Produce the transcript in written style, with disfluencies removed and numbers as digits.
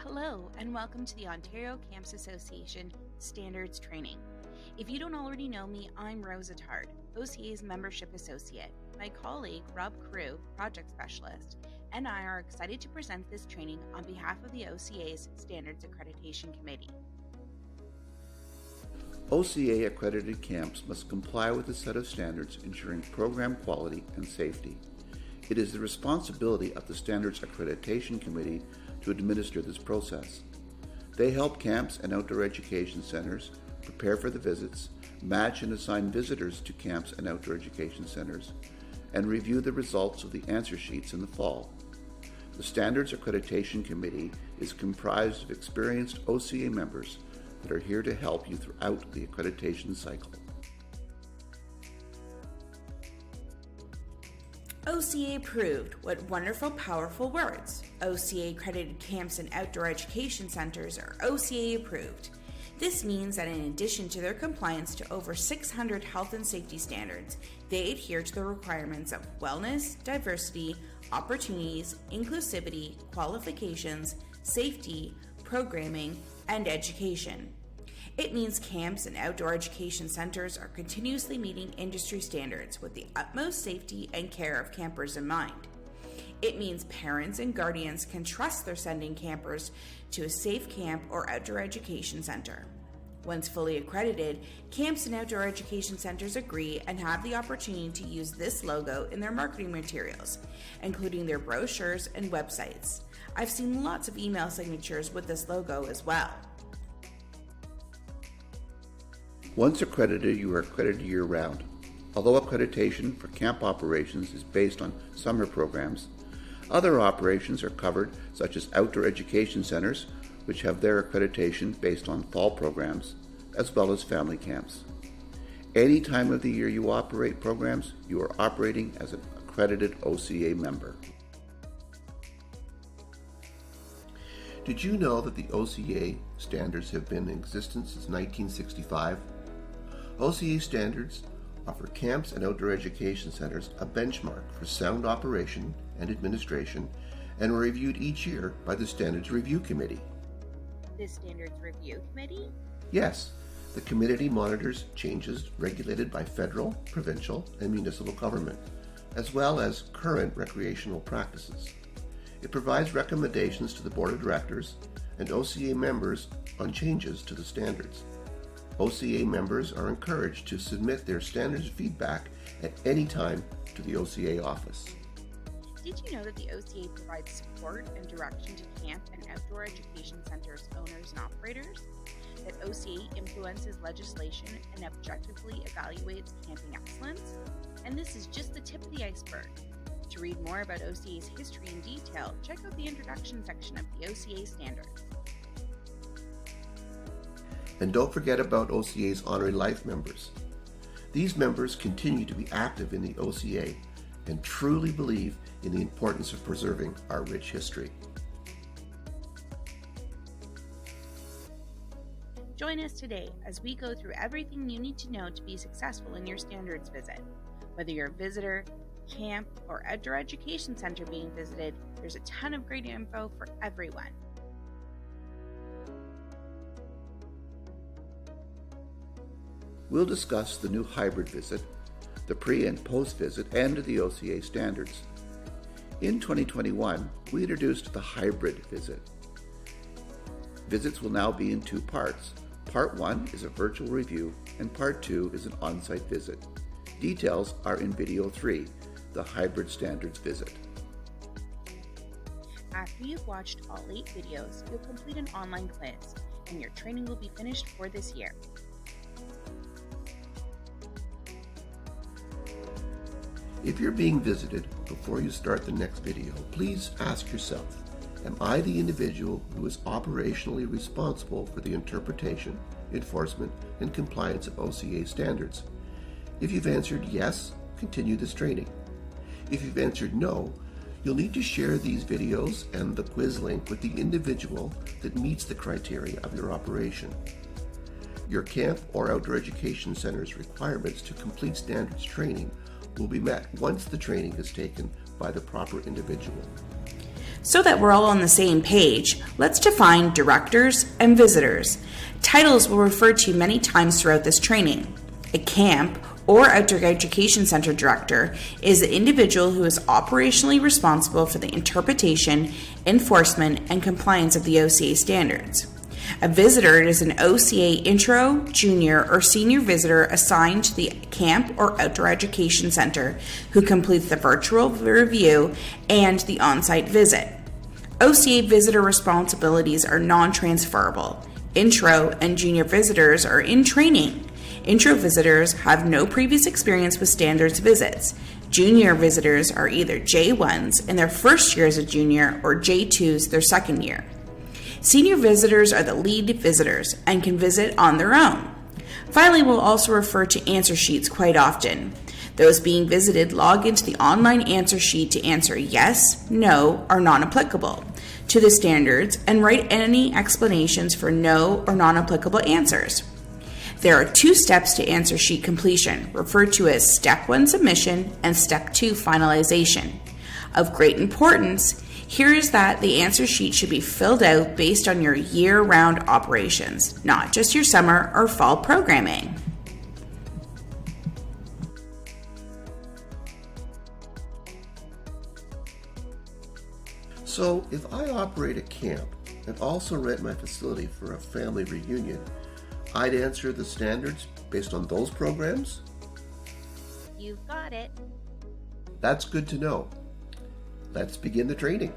Hello, and welcome to the Ontario Camps Association Standards Training. If you don't already know me, I'm Rose Attard, OCA's Membership Associate. My colleague, Rob Carew, Project Specialist, and I are excited to present this training on behalf of the OCA's Standards Accreditation Committee. OCA accredited camps must comply with a set of standards ensuring program quality and safety. It is the responsibility of the Standards Accreditation Committee to administer this process. They help camps and outdoor education centers prepare for the visits, match and assign visitors to camps and outdoor education centers, and review the results of the answer sheets in the fall. The Standards Accreditation Committee is comprised of experienced OCA members that are here to help you throughout the accreditation cycle. OCA approved. What wonderful, powerful words. OCA accredited camps and outdoor education centers are OCA approved. This means that in addition to their compliance to over 600 health and safety standards, they adhere to the requirements of wellness, diversity, opportunities, inclusivity, qualifications, safety, programming, and education. It means camps and outdoor education centers are continuously meeting industry standards with the utmost safety and care of campers in mind. It means parents and guardians can trust they're sending campers to a safe camp or outdoor education center. Once fully accredited, camps and outdoor education centers agree and have the opportunity to use this logo in their marketing materials, including their brochures and websites. I've seen lots of email signatures with this logo as well. Once accredited, you are accredited year-round. Although accreditation for camp operations is based on summer programs, other operations are covered, such as outdoor education centers, which have their accreditation based on fall programs, as well as family camps. Any time of the year you operate programs, you are operating as an accredited OCA member. Did you know that the OCA standards have been in existence since 1965? OCA standards offer camps and outdoor education centers a benchmark for sound operation and administration and are reviewed each year by the Standards Review Committee. The Standards Review Committee? Yes, the committee monitors changes regulated by federal, provincial, and municipal government, as well as current recreational practices. It provides recommendations to the Board of Directors and OCA members on changes to the standards. OCA members are encouraged to submit their standards feedback at any time to the OCA office. Did you know that the OCA provides support and direction to camp and outdoor education centers owners and operators? That OCA influences legislation and objectively evaluates camping excellence? And this is just the tip of the iceberg. To read more about OCA's history in detail, check out the introduction section of the OCA standards. And don't forget about OCA's Honorary Life members. These members continue to be active in the OCA and truly believe in the importance of preserving our rich history. Join us today as we go through everything you need to know to be successful in your standards visit. Whether you're a visitor, camp, or outdoor education center being visited, there's a ton of great info for everyone. We'll discuss the new hybrid visit, the pre- and post-visit, and the OCA standards. In 2021, we introduced the hybrid visit. Visits will now be in two parts. Part 1 is a virtual review, and Part 2 is an on-site visit. Details are in Video 3, the hybrid standards visit. After you've watched all 8 videos, you'll complete an online quiz, and your training will be finished for this year. If you're being visited before you start the next video, please ask yourself, am I the individual who is operationally responsible for the interpretation, enforcement, and compliance of OCA standards? If you've answered yes, continue this training. If you've answered no, you'll need to share these videos and the quiz link with the individual that meets the criteria of your operation. Your camp or outdoor education center's requirements to complete standards training will be met once the training is taken by the proper individual. So that we're all on the same page, let's define directors and visitors. Titles will refer to many times throughout this training. A camp or outdoor education center director is the individual who is operationally responsible for the interpretation, enforcement, and compliance of the OCA standards. A visitor is an OCA intro, junior, or senior visitor assigned to the camp or outdoor education center who completes the virtual review and the on-site visit. OCA visitor responsibilities are non-transferable. Intro and junior visitors are in training. Intro visitors have no previous experience with standards visits. Junior visitors are either J1s in their first year as a junior or J2s their second year. Senior visitors are the lead visitors and can visit on their own. Finally, we'll also refer to answer sheets quite often. Those being visited log into the online answer sheet to answer yes, no, or non-applicable to the standards and write any explanations for no or non-applicable answers. There are 2 steps to answer sheet completion, referred to as Step 1 submission and Step 2 finalization. Of great importance, here is that the answer sheet should be filled out based on your year-round operations, not just your summer or fall programming. So, if I operate a camp and also rent my facility for a family reunion, I'd answer the standards based on those programs? You've got it. That's good to know. Let's begin the training.